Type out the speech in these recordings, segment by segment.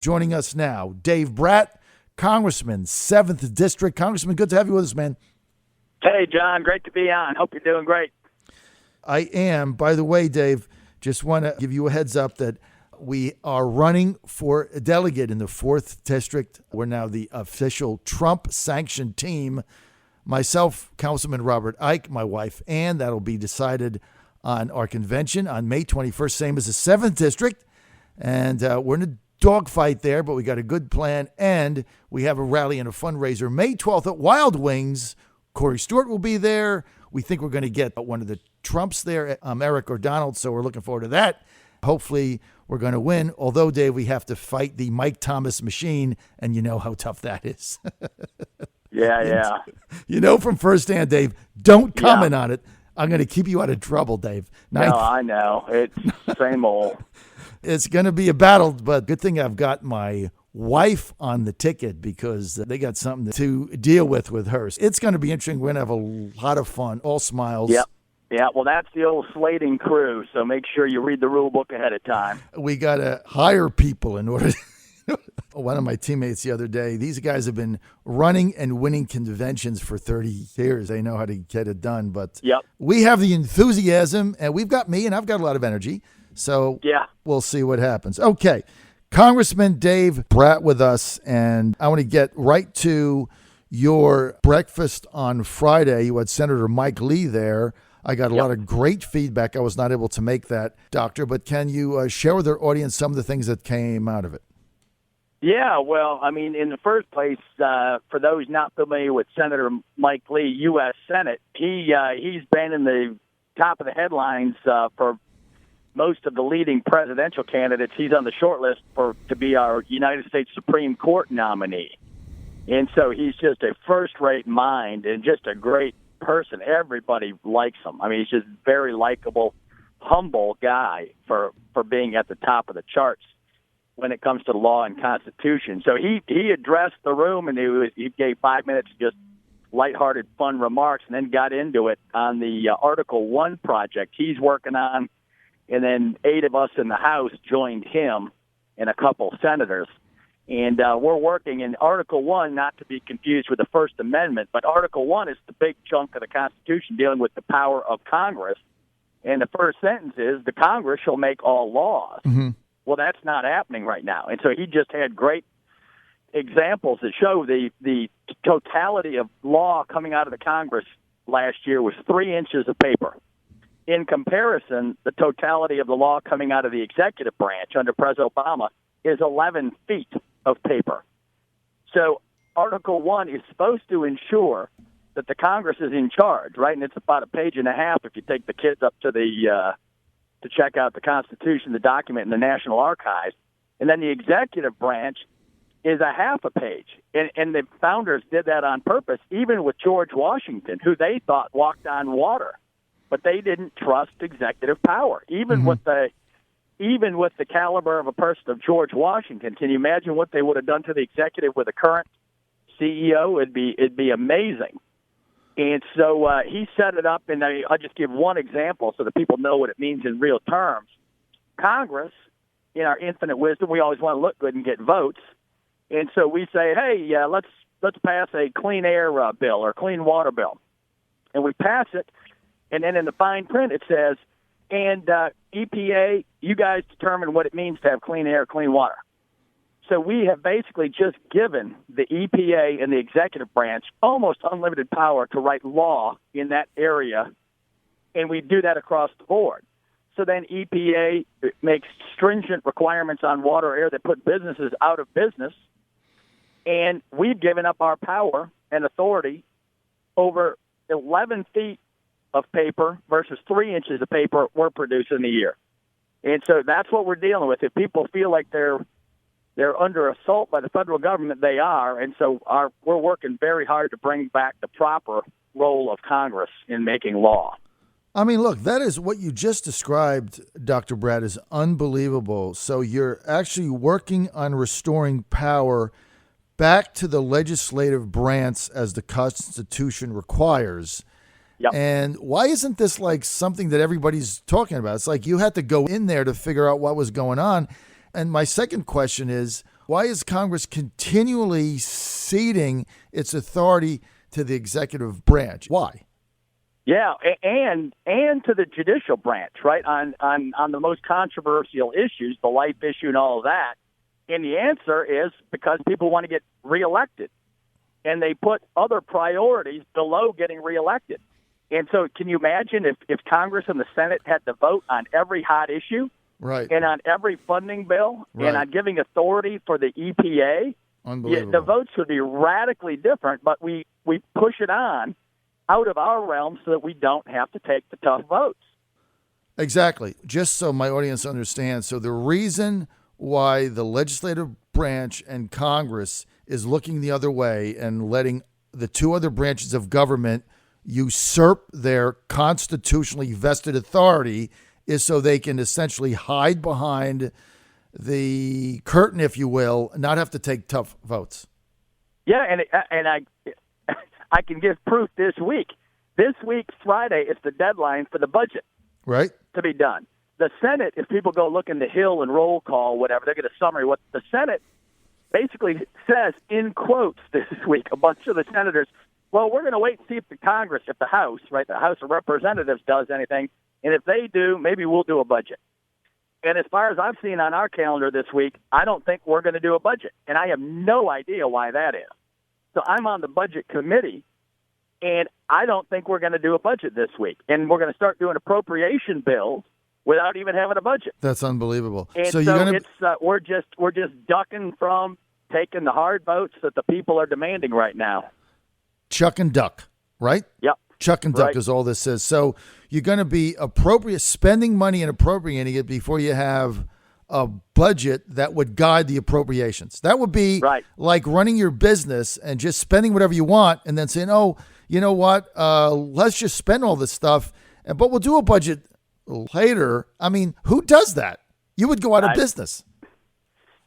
Joining us now, Dave Brat, Congressman, 7th District. Congressman, good to have you with us, man. Hey, John. Great to be on. Hope you're doing great. I am. By the way, Dave, just want to give you a heads up that we are running for a delegate in the 4th District. We're now the official Trump-sanctioned team. Myself, Councilman Robert Ike, my wife Ann. That'll be decided on our convention on May 21st, same as the 7th District. And we're in a dogfight there, but we got a good plan. And we have a rally and a fundraiser May 12th at Wild Wings. Corey Stewart will be there. We think we're going to get one of the Trumps there, Eric or Donald, so we're looking forward to that. Hopefully, we're going to win. Although, Dave, we have to fight the Mike Thomas machine, and you know how tough that is. Yeah. You know from firsthand, Dave, don't comment on it. I'm going to keep you out of trouble, Dave. No, I know. It's same old. It's going to be a battle, but good thing I've got my wife on the ticket because they got something to deal with hers. It's going to be interesting. We're going to have a lot of fun, all smiles. Yep. Yeah, well, that's the old slating crew, so make sure you read the rule book ahead of time. We got to hire people in order to... One of my teammates the other day, these guys have been running and winning conventions for 30 years. They know how to get it done, but we have the enthusiasm, and we've got me, and I've got a lot of energy, so we'll see what happens. Okay, Congressman Dave Brat with us, and I want to get right to your breakfast on Friday. You had Senator Mike Lee there. I got a lot of great feedback. I was not able to make that, Doctor, but can you share with our audience some of the things that came out of it? Yeah, well, I mean, in the first place, for those not familiar with Senator Mike Lee, U.S. Senate, he's been in the top of the headlines for most of the leading presidential candidates. He's on the short list to be our United States Supreme Court nominee. And so he's just a first-rate mind and just a great person. Everybody likes him. I mean, he's just very likable, humble guy for being at the top of the charts when it comes to law and Constitution. So he addressed the room, and he gave 5 minutes just lighthearted, fun remarks, and then got into it on the Article 1 project he's working on. And then 8 of us in the House joined him and a couple senators. And we're working in Article 1, not to be confused with the First Amendment, but Article 1 is the big chunk of the Constitution dealing with the power of Congress. And the first sentence is, the Congress shall make all laws. Mm-hmm. Well, that's not happening right now. And so he just had great examples that show the totality of law coming out of the Congress last year was 3 inches of paper. In comparison, the totality of the law coming out of the executive branch under President Obama is 11 feet of paper. So Article 1 is supposed to ensure that the Congress is in charge, right? And it's about a page and a half if you take the kids up to to check out the Constitution, the document in the National Archives. And then the executive branch is a half a page. And the founders did that on purpose, even with George Washington, who they thought walked on water. But they didn't trust executive power, even with the caliber of a person of George Washington. Can you imagine what they would have done to the executive with a current CEO? It'd be amazing. And so he set it up, and I'll just give one example so that people know what it means in real terms. Congress, in our infinite wisdom, we always want to look good and get votes. And so we say, hey, let's pass a clean air bill or clean water bill. And we pass it, and then in the fine print it says, and EPA, you guys determine what it means to have clean air, clean water. So we have basically just given the EPA and the executive branch almost unlimited power to write law in that area, and we do that across the board. So then EPA makes stringent requirements on water air that put businesses out of business, and we've given up our power and authority over 11 feet of paper versus 3 inches of paper we're producing a year. And so that's what we're dealing with. If people feel like they're under assault by the federal government, they are. And so we're working very hard to bring back the proper role of Congress in making law. I mean, look, that is what you just described, Dr. Brad, is unbelievable. So you're actually working on restoring power back to the legislative branch as the Constitution requires. Yep. And why isn't this like something that everybody's talking about? It's like you had to go in there to figure out what was going on. And my second question is, Why is Congress continually ceding its authority to the executive branch? Why? Yeah, and to the judicial branch, right, on the most controversial issues, the life issue and all of that. And the answer is because people want to get reelected, and they put other priorities below getting reelected. And so can you imagine if Congress and the Senate had to vote on every hot issue, right, and on every funding bill, right, and on giving authority for the EPA? Unbelievable. The votes would be radically different, but we push it on out of our realm so that we don't have to take the tough votes. Exactly. Just so my audience understands. So the reason why the legislative branch and Congress is looking the other way and letting the two other branches of government usurp their constitutionally vested authority is so they can essentially hide behind the curtain, if you will, not have to take tough votes. Yeah, and I can give proof this week. This week, Friday, is the deadline for the budget, right, to be done. The Senate, if people go look in the Hill and roll call, whatever, they get a summary. What the Senate basically says in quotes this week, a bunch of the senators, well, we're going to wait and see if the Congress, if the House, right, the House of Representatives does anything, and if they do, maybe we'll do a budget. And as far as I've seen on our calendar this week, I don't think we're going to do a budget, and I have no idea why that is. So I'm on the budget committee, and I don't think we're going to do a budget this week. And we're going to start doing appropriation bills without even having a budget. That's unbelievable. And so it's we're just ducking from taking the hard votes that the people are demanding right now. Chuck and duck, right? Yep. Chuck and duck right. is all this is. So you're going to be spending money and appropriating it before you have a budget that would guide the appropriations. That would be right. like running your business and just spending whatever you want and then saying, oh, you know what, let's just spend all this stuff, but we'll do a budget later. I mean, who does that? You would go out of business.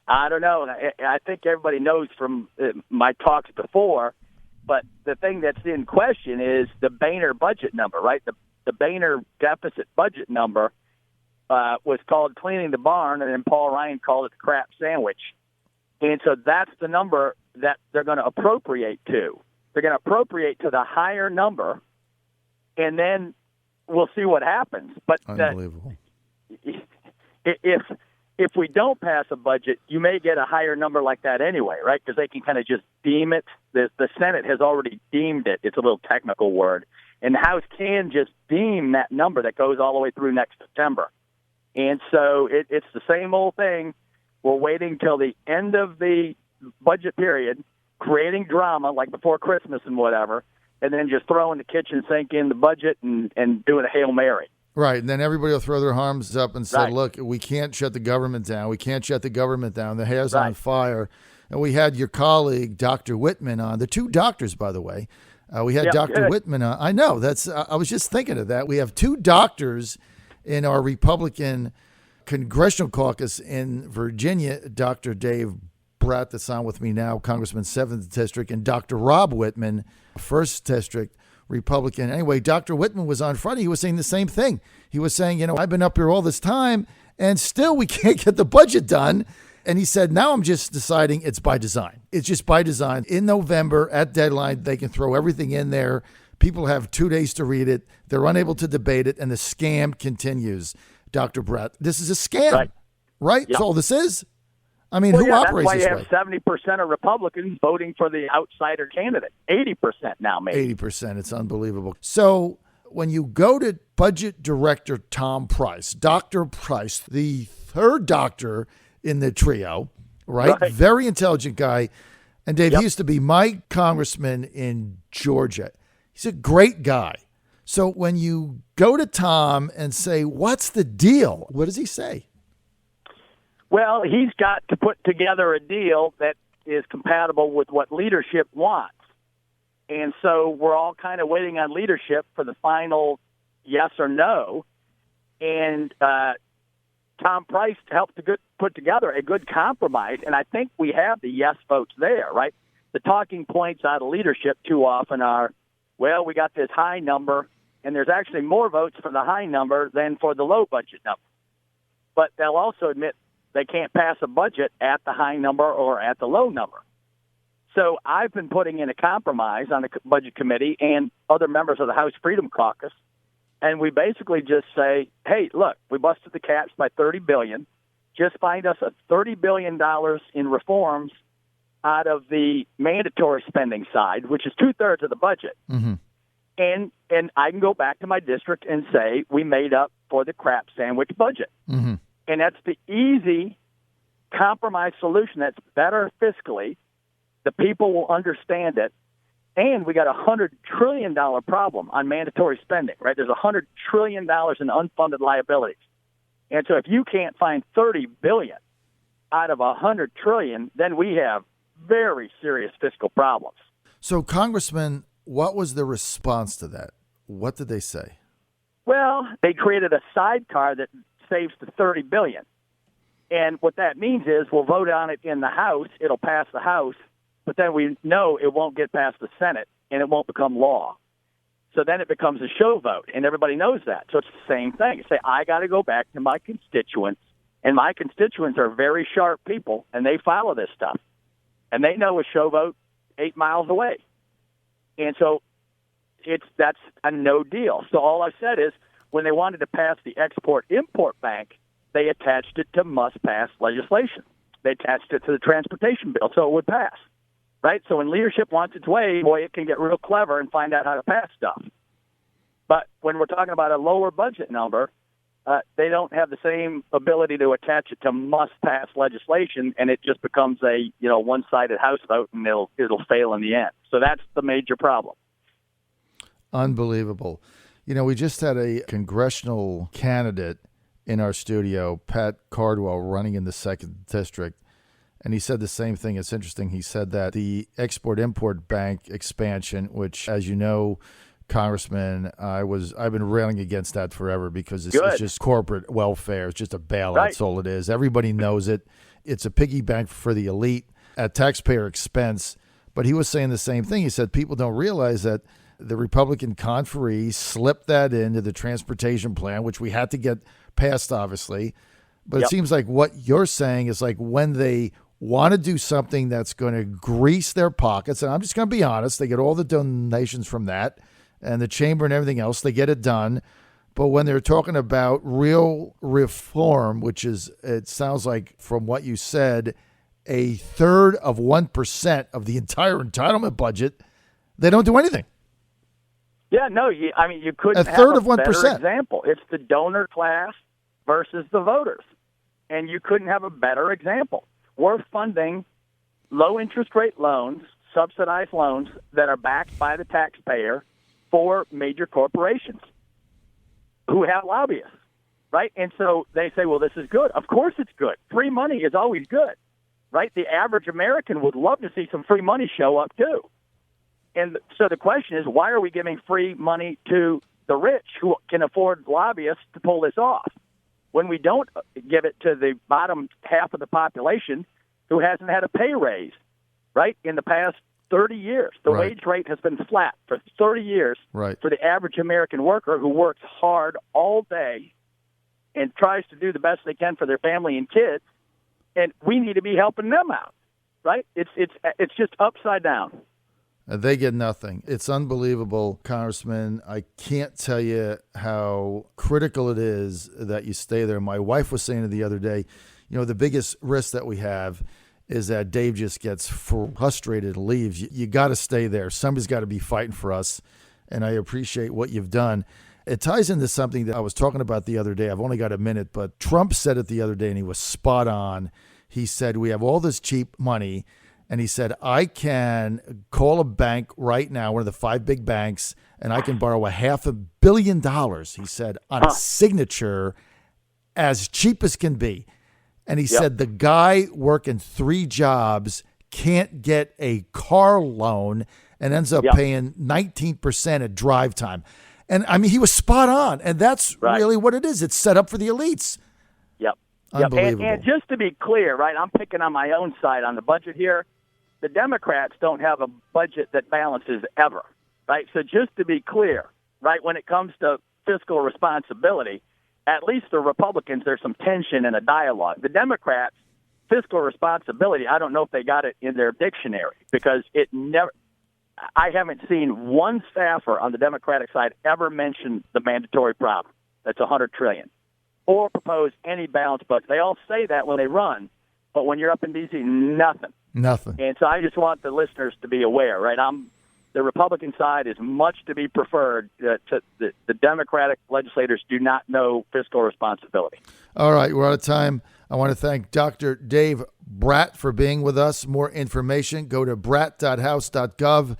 I don't know. I think everybody knows from my talks before, but the thing that's in question is the Boehner budget number, right? The Boehner deficit budget number was called cleaning the barn, and then Paul Ryan called it the crap sandwich. And so that's the number that they're going to appropriate to. They're going to appropriate to the higher number, and then we'll see what happens. But unbelievable. If we don't pass a budget, you may get a higher number like that anyway, right? Because they can kind of just deem it. The Senate has already deemed it. It's a little technical word. And the House can just deem that number that goes all the way through next September. And so it's the same old thing. We're waiting till the end of the budget period, creating drama like before Christmas and whatever, and then just throwing the kitchen sink in the budget and doing a Hail Mary. Right, and then everybody will throw their arms up and say, right. Look, we can't shut the government down. We can't shut the government down. The hair's on fire. And we had your colleague, Dr. Whitman, on. The two doctors, by the way. We had Dr. Whitman on. I know. I was just thinking of that. We have two doctors in our Republican Congressional Caucus in Virginia, Dr. Dave Brat, that's on with me now, Congressman 7th District, and Dr. Rob Whitman, 1st District, Republican. Anyway, Dr. Whitman was on Friday. He was saying the same thing. He was saying, I've been up here all this time, and still we can't get the budget done. And he said, now I'm just deciding it's by design. It's just by design. In November, at deadline, they can throw everything in there. People have 2 days to read it. They're unable to debate it, and the scam continues. Dr. Brat, this is a scam, right? Yep. That's all this is. I mean, who operates this way? That's why you have 70% of Republicans voting for the outsider candidate. 80% now, maybe. 80%. It's unbelievable. So when you go to Budget Director Tom Price, Dr. Price, the third doctor in the trio, right? Very intelligent guy. And Dave, he used to be my congressman in Georgia. He's a great guy. So when you go to Tom and say, what's the deal? What does he say? Well, he's got to put together a deal that is compatible with what leadership wants. And so we're all kind of waiting on leadership for the final yes or no. And Tom Price helped to put together a good compromise, and I think we have the yes votes there, right? The talking points out of leadership too often are, well, we got this high number, and there's actually more votes for the high number than for the low budget number. But they'll also admit they can't pass a budget at the high number or at the low number. So I've been putting in a compromise on the budget committee and other members of the House Freedom Caucus, and we basically just say, hey, look, we busted the caps by $30 billion. Just find us a $30 billion in reforms out of the mandatory spending side, which is 2/3 of the budget. Mm-hmm. And I can go back to my district and say we made up for the crap sandwich budget. Mm-hmm. And that's the easy compromise solution that's better fiscally. The people will understand it. And we got a $100 trillion problem on mandatory spending, right? There's $100 trillion in unfunded liabilities. And so if you can't find $30 billion out of $100 trillion, then we have very serious fiscal problems. So, Congressman, what was the response to that? What did they say? Well, they created a sidecar that saves the $30 billion. And what that means is we'll vote on it in the House, it'll pass the House, but then we know it won't get past the Senate and it won't become law. So then it becomes a show vote, and everybody knows that. So it's the same thing. You say, I got to go back to my constituents, and my constituents are very sharp people, and they follow this stuff. And they know a show vote 8 miles away. And so that's a no deal. So all I said is when they wanted to pass the Export-Import Bank, they attached it to must-pass legislation. They attached it to the transportation bill so it would pass. Right? So when leadership wants its way, boy, it can get real clever and find out how to pass stuff. But when we're talking about a lower budget number, they don't have the same ability to attach it to must-pass legislation, and it just becomes a one-sided House vote, and it'll fail in the end. So that's the major problem. Unbelievable. We just had a congressional candidate in our studio, Pat Cardwell, running in the 2nd District. And he said the same thing. It's interesting. He said that the Export-Import Bank expansion, which, as you know, Congressman, I've been railing against that forever because it's just corporate welfare. It's just a bailout. Right. That's all it is. Everybody knows it. It's a piggy bank for the elite at taxpayer expense. But he was saying the same thing. He said people don't realize that the Republican conferee slipped that into the transportation plan, which we had to get passed, obviously. But It seems like what you're saying is like when they want to do something that's going to grease their pockets, and I'm just going to be honest, they get all the donations from that and the chamber and everything else, they get it done. But when they're talking about real reform, which is, it sounds like from what you said, 1/3 of 1% of the entire entitlement budget, they don't do anything. Yeah, no, you couldn't have 1/3 a of 1%. better example. It's the donor class versus the voters. And you couldn't have a better example. We're funding low-interest rate loans, subsidized loans that are backed by the taxpayer for major corporations who have lobbyists, right? And so they say, well, this is good. Of course it's good. Free money is always good, right? The average American would love to see some free money show up, too. And so the question is, why are we giving free money to the rich who can afford lobbyists to pull this off, when we don't give it to the bottom half of the population who hasn't had a pay raise, right, in the past 30 years? The wage rate has been flat for 30 years for the average American worker who works hard all day and tries to do the best they can for their family and kids, and we need to be helping them out, right? It's just upside down. They get nothing. It's unbelievable, Congressman. I can't tell you how critical it is that you stay there. My wife was saying it the other day, the biggest risk that we have is that Dave just gets frustrated and leaves. You got to stay there. Somebody's got to be fighting for us, and I appreciate what you've done. It ties into something that I was talking about the other day. I've only got a minute, but Trump said it the other day, and he was spot on. He said, we have all this cheap money, and he said, I can call a bank right now, one of the 5 big banks, and I can borrow $500 million, he said, on a signature as cheap as can be. And he said the guy working 3 jobs can't get a car loan and ends up paying 19% at drive time. And, he was spot on. And that's really what it is. It's set up for the elites. Yep. Unbelievable. And just to be clear, right, I'm picking on my own side on the budget here. The Democrats don't have a budget that balances ever, right? So just to be clear, right, when it comes to fiscal responsibility, at least the Republicans, there's some tension and a dialogue. The Democrats, fiscal responsibility, I don't know if they got it in their dictionary because I haven't seen one staffer on the Democratic side ever mention the mandatory problem. That's $100 trillion, or propose any balanced budget. They all say that when they run, but when you're up in D.C., nothing. Nothing. And so I just want the listeners to be aware, right? The Republican side is much to be preferred. The Democratic legislators do not know fiscal responsibility. All right, we're out of time. I want to thank Dr. Dave Brat for being with us. More information, go to brat.house.gov.